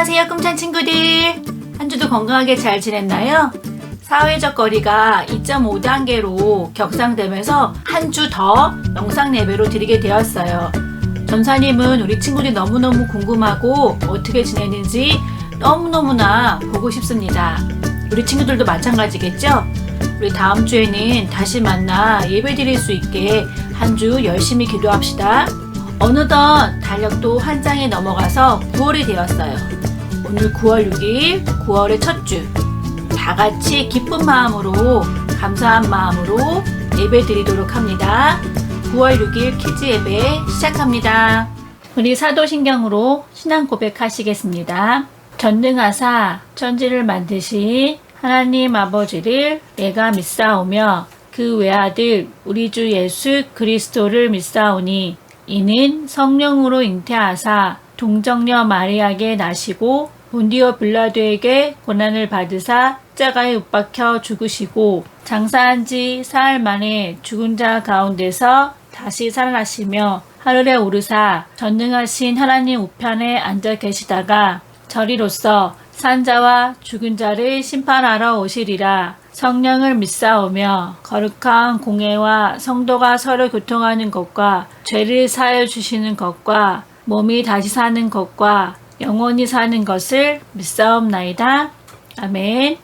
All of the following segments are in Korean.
안녕하세요, 꿈찬 친구들. 한 주도 건강하게 잘 지냈나요? 사회적 거리가 2.5단계로 격상되면서 한 주 더 영상 예배로 드리게 되었어요. 전사님은 우리 친구들이 너무너무 궁금하고 어떻게 지내는지 너무너무나 보고 싶습니다. 우리 친구들도 마찬가지겠죠? 우리 다음 주에는 다시 만나 예배 드릴 수 있게 한 주 열심히 기도합시다. 어느덧 달력도 한 장에 넘어가서 9월이 되었어요. 오늘 9월 6일, 9월의 첫 주. 다 같이 기쁜 마음으로, 감사한 마음으로 예배 드리도록 합니다. 9월 6일 키즈 예배 시작합니다. 우리 사도신경으로 신앙 고백하시겠습니다. 전능하사 천지를 만드신 하나님 아버지를 내가 믿사오며 그 외아들 우리 주 예수 그리스도를 믿사오니 이는 성령으로 잉태하사 동정녀 마리아에게 나시고 본디오 빌라도에게 고난을 받으사 십자가에 못 박혀 죽으시고 장사한 지 사흘 만에 죽은 자 가운데서 다시 살아나시며 하늘에 오르사 전능하신 하나님 우편에 앉아 계시다가 저리로서 산자와 죽은 자를 심판하러 오시리라. 성령을 믿사오며 거룩한 공회와 성도가 서로 교통하는 것과 죄를 사하여 주시는 것과 몸이 다시 사는 것과 영원히 사는 것을 믿사옵나이다. 아멘.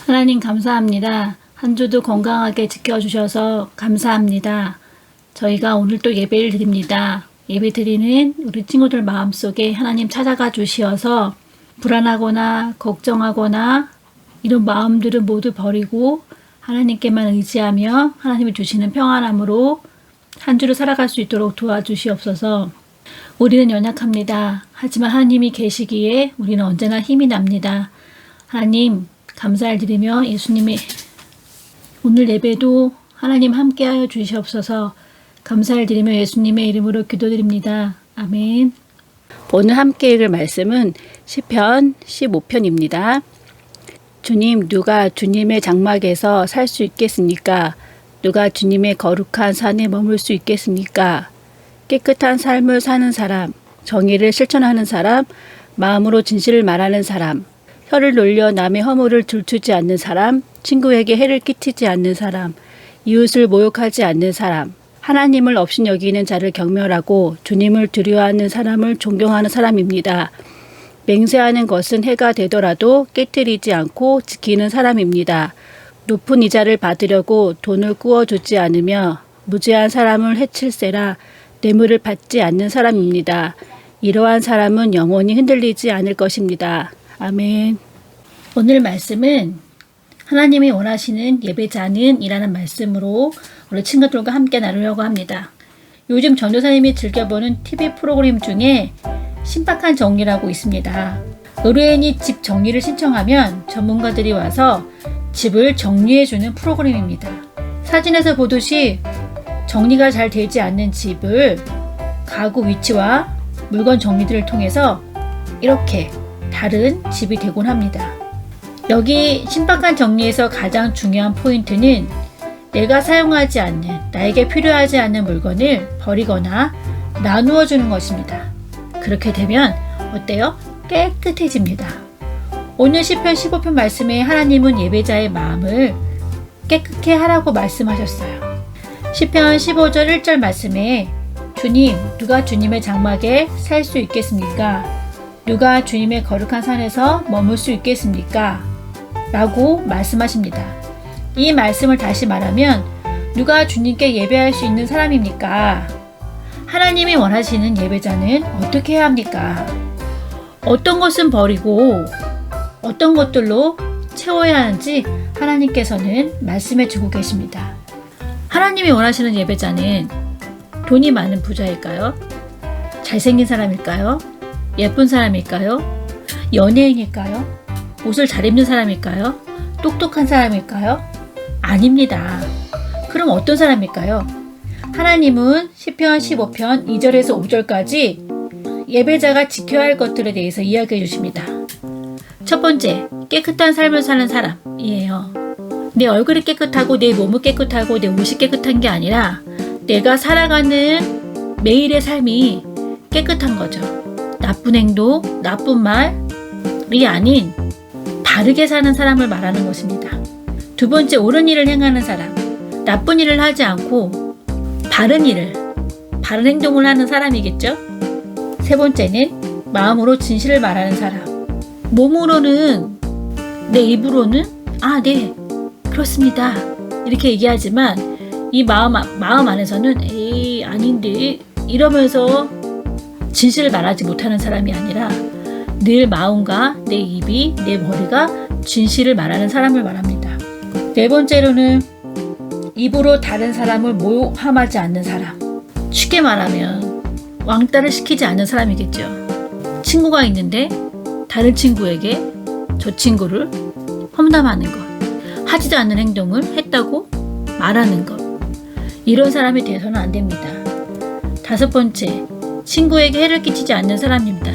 하나님 감사합니다. 한 주도 건강하게 지켜주셔서 감사합니다. 저희가 오늘 또 예배를 드립니다. 예배 드리는 우리 친구들 마음속에 하나님 찾아가 주시어서 불안하거나 걱정하거나 이런 마음들은 모두 버리고 하나님께만 의지하며 하나님이 주시는 평안함으로 한 주를 살아갈 수 있도록 도와주시옵소서. 우리는 연약합니다. 하지만 하나님이 계시기에 우리는 언제나 힘이 납니다. 하나님 감사를 드리며 예수님의 오늘 예배도 하나님 함께하여 주시옵소서. 감사를 드리며 예수님의 이름으로 기도드립니다. 아멘. 오늘 함께 읽을 말씀은 시편 15편입니다. 주님, 누가 주님의 장막에서 살 수 있겠습니까? 누가 주님의 거룩한 산에 머물 수 있겠습니까? 깨끗한 삶을 사는 사람, 정의를 실천하는 사람, 마음으로 진실을 말하는 사람, 혀를 놀려 남의 허물을 들추지 않는 사람, 친구에게 해를 끼치지 않는 사람, 이웃을 모욕하지 않는 사람, 하나님을 없인 여기는 자를 경멸하고 주님을 두려워하는 사람을 존경하는 사람입니다. 맹세하는 것은 해가 되더라도 깨뜨리지 않고 지키는 사람입니다. 높은 이자를 받으려고 돈을 꾸어주지 않으며 무죄한 사람을 해칠세라 뇌물을 받지 않는 사람입니다. 이러한 사람은 영원히 흔들리지 않을 것입니다. 아멘. 오늘 말씀은 하나님이 원하시는 예배자는 이라는 말씀으로 우리 친구들과 함께 나누려고 합니다. 요즘 전도사님이 즐겨보는 TV 프로그램 중에 신박한 정리라고 있습니다. 의뢰인이 집 정리를 신청하면 전문가들이 와서 집을 정리해주는 프로그램입니다. 사진에서 보듯이 정리가 잘 되지 않는 집을 가구 위치와 물건 정리들을 통해서 이렇게 다른 집이 되곤 합니다. 여기 신박한 정리에서 가장 중요한 포인트는 내가 사용하지 않는, 나에게 필요하지 않는 물건을 버리거나 나누어 주는 것입니다. 그렇게 되면 어때요? 깨끗해집니다. 오늘 시편 15편 말씀에 하나님은 예배자의 마음을 깨끗게 하라고 말씀하셨어요. 시편 15절 1절 말씀에 주님, 누가 주님의 장막에 살 수 있겠습니까? 누가 주님의 거룩한 산에서 머물 수 있겠습니까? 라고 말씀하십니다. 이 말씀을 다시 말하면 누가 주님께 예배할 수 있는 사람입니까? 하나님이 원하시는 예배자는 어떻게 해야 합니까? 어떤 것은 버리고 어떤 것들로 채워야 하는지 하나님께서는 말씀해 주고 계십니다. 하나님이 원하시는 예배자는 돈이 많은 부자일까요? 잘생긴 사람일까요? 예쁜 사람일까요? 연예인일까요? 옷을 잘 입는 사람일까요? 똑똑한 사람일까요? 아닙니다. 그럼 어떤 사람일까요? 하나님은 시편 15편 2절에서 5절까지 예배자가 지켜야 할 것들에 대해서 이야기해 주십니다. 첫 번째, 깨끗한 삶을 사는 사람이에요. 내 얼굴이 깨끗하고 내 몸이 깨끗하고 내 옷이 깨끗한 게 아니라 내가 살아가는 매일의 삶이 깨끗한 거죠. 나쁜 행동, 나쁜 말이 아닌 바르게 사는 사람을 말하는 것입니다. 두 번째, 옳은 일을 행하는 사람. 나쁜 일을 하지 않고 바른 일을, 바른 행동을 하는 사람이겠죠? 세 번째는 마음으로 진실을 말하는 사람. 몸으로는, 내 입으로는 네, 그렇습니다. 이렇게 얘기하지만 이 마음 안에서는 에이, 아닌데 이러면서 진실을 말하지 못하는 사람이 아니라 늘 마음과 내 입이, 내 머리가 진실을 말하는 사람을 말합니다. 네 번째로는 입으로 다른 사람을 모함하지 않는 사람. 쉽게 말하면 왕따를 시키지 않는 사람이겠죠. 친구가 있는데 다른 친구에게 저 친구를 험담하는 것, 하지도 않는 행동을 했다고 말하는 것. 이런 사람이 돼서는 안 됩니다. 다섯 번째, 친구에게 해를 끼치지 않는 사람입니다.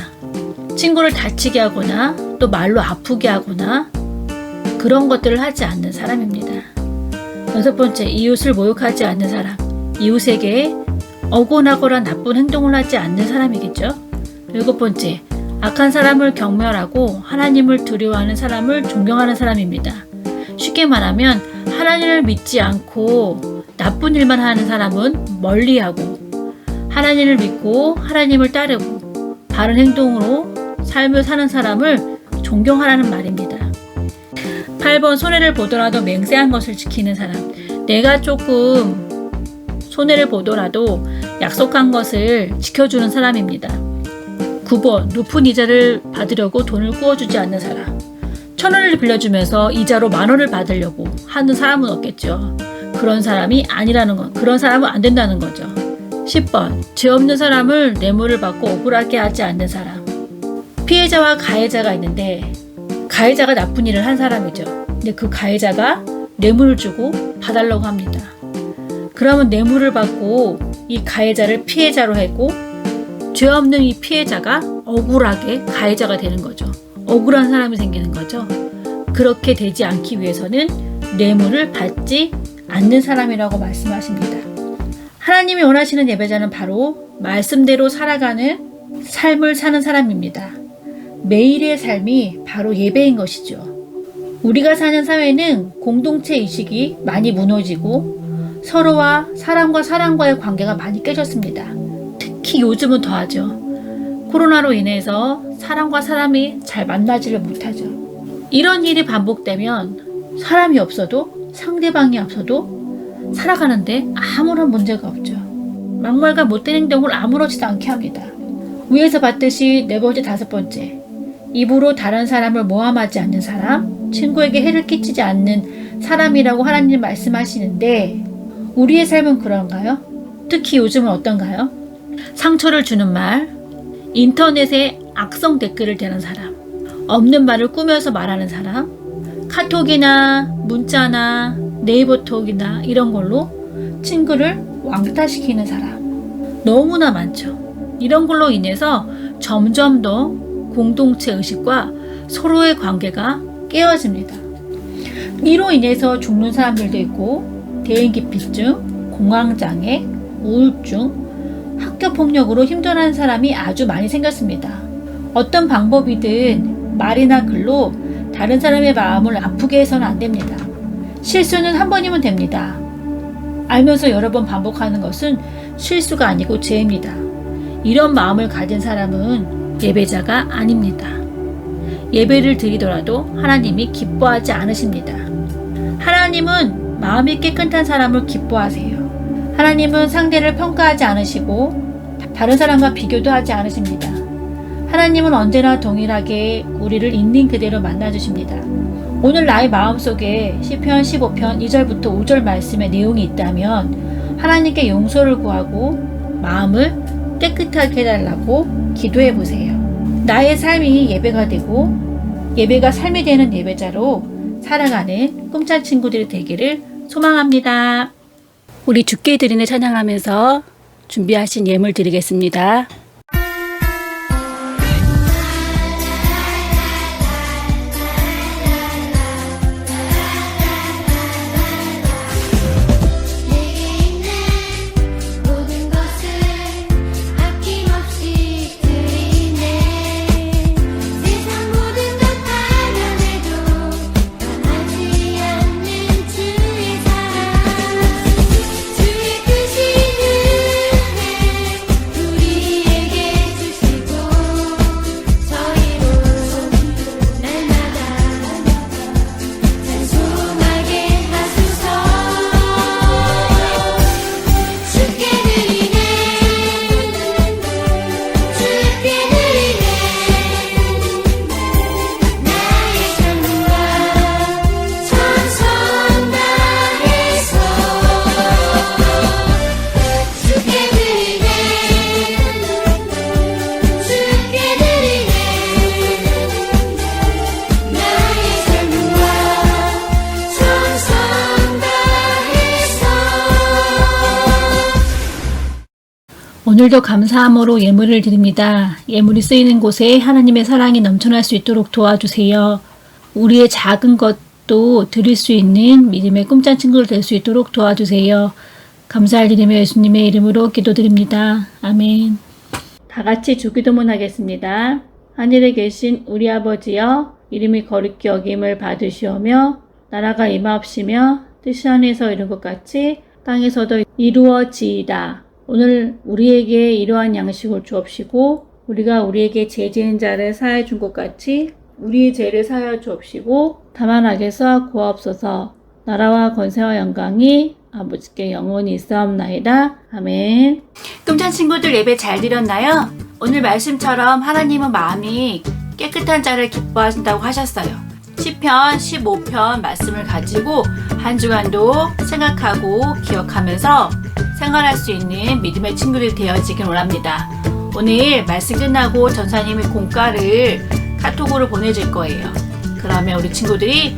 친구를 다치게 하거나 또 말로 아프게 하거나 그런 것들을 하지 않는 사람입니다. 여섯 번째, 이웃을 모욕하지 않는 사람. 이웃에게 억울하거나 나쁜 행동을 하지 않는 사람이겠죠. 일곱 번째, 악한 사람을 경멸하고 하나님을 두려워하는 사람을 존경하는 사람입니다. 쉽게 말하면 하나님을 믿지 않고 나쁜 일만 하는 사람은 멀리하고 하나님을 믿고 하나님을 따르고 바른 행동으로 삶을 사는 사람을 존경하라는 말입니다. 8번, 손해를 보더라도 맹세한 것을 지키는 사람. 내가 조금 손해를 보더라도 약속한 것을 지켜주는 사람입니다. 9번 높은 이자를 받으려고 돈을 꾸어주지 않는 사람. 1,000원을 빌려주면서 이자로 10,000원을 받으려고 하는 사람은 없겠죠. 그런 사람이 아니라는 건, 그런 사람은 안 된다는 거죠. 10번 죄 없는 사람을 뇌물을 받고 억울하게 하지 않는 사람. 피해자와 가해자가 있는데 가해자가 나쁜 일을 한 사람이죠. 근데 그 가해자가 뇌물을 주고 봐달라고 합니다. 그러면 뇌물을 받고 이 가해자를 피해자로 하고 죄 없는 이 피해자가 억울하게 가해자가 되는 거죠. 억울한 사람이 생기는 거죠. 그렇게 되지 않기 위해서는 뇌물을 받지 않는 사람이라고 말씀하십니다. 하나님이 원하시는 예배자는 바로 말씀대로 살아가는 삶을 사는 사람입니다. 매일의 삶이 바로 예배인 것이죠. 우리가 사는 사회는 공동체 의식이 많이 무너지고 서로와 사람과의 관계가 많이 깨졌습니다. 특히 요즘은 더하죠. 코로나로 인해서 사람과 사람이 잘 만나지를 못하죠. 이런 일이 반복되면 사람이 없어도 상대방이 없어도 살아가는데 아무런 문제가 없죠. 막말과 못된 행동을 아무렇지도 않게 합니다. 위에서 봤듯이 4번째, 5번째. 입으로 다른 사람을 모함하지 않는 사람, 친구에게 해를 끼치지 않는 사람이라고 하나님 말씀하시는데 우리의 삶은 그런가요? 특히 요즘은 어떤가요? 상처를 주는 말, 인터넷에 악성 댓글을 대는 사람, 없는 말을 꾸며서 말하는 사람, 카톡이나 문자나 네이버톡이나 이런 걸로 친구를 왕따시키는 사람 너무나 많죠. 이런 걸로 인해서 점점 더 공동체 의식과 서로의 관계가 깨어집니다. 이로 인해서 죽는 사람들도 있고 대인기피증, 공황장애, 우울증, 학교폭력으로 힘들어하는 사람이 아주 많이 생겼습니다. 어떤 방법이든 말이나 글로 다른 사람의 마음을 아프게 해서는 안 됩니다. 실수는 한 번이면 됩니다. 알면서 여러 번 반복하는 것은 실수가 아니고 죄입니다. 이런 마음을 가진 사람은 예배자가 아닙니다. 예배를 드리더라도 하나님이 기뻐하지 않으십니다. 하나님은 마음이 깨끗한 사람을 기뻐하세요. 하나님은 상대를 평가하지 않으시고 다른 사람과 비교도 하지 않으십니다. 하나님은 언제나 동일하게 우리를 있는 그대로 만나주십니다. 오늘 나의 마음속에 시편 15편 2절부터 5절 말씀의 내용이 있다면 하나님께 용서를 구하고 마음을 깨끗하게 해달라고 기도해 보세요. 나의 삶이 예배가 되고 예배가 삶이 되는 예배자로 살아가는 꿈찬 친구들이 되기를 소망합니다. 우리 주께 드리는 찬양하면서 준비하신 예물 드리겠습니다. 오늘도 감사함으로 예물을 드립니다. 예물이 쓰이는 곳에 하나님의 사랑이 넘쳐날 수 있도록 도와주세요. 우리의 작은 것도 드릴 수 있는 믿음의 꿈찬 친구들 될 수 있도록 도와주세요. 감사를 드리며 예수님의 이름으로 기도드립니다. 아멘. 다 같이 주기도문 하겠습니다. 하늘에 계신 우리 아버지여, 이름이 거룩히 여김을 받으시오며 나라가 임하옵시며 뜻이 하늘에서 이룬 것 같이 땅에서도 이루어지이다. 오늘 우리에게 이러한 양식을 주옵시고 우리가 우리에게 죄 지은 자를 사하여 준 것 같이 우리의 죄를 사하여 주옵시고 다만 악에서 구하옵소서. 나라와 권세와 영광이 아버지께 영원히 있사옵나이다. 아멘. 꿈찬 친구들 예배 잘 드렸나요? 오늘 말씀처럼 하나님은 마음이 깨끗한 자를 기뻐하신다고 하셨어요. 시편 15편 말씀을 가지고 한 주간도 생각하고 기억하면서 생활할 수 있는 믿음의 친구들이 되어지길 원합니다. 오늘 말씀 끝나고 전사님이 공과를 카톡으로 보내줄 거예요. 그러면 우리 친구들이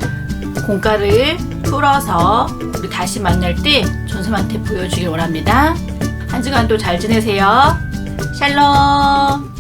공과를 풀어서 우리 다시 만날 때 전사님한테 보여주길 원합니다. 한 주간도 잘 지내세요. 샬롬.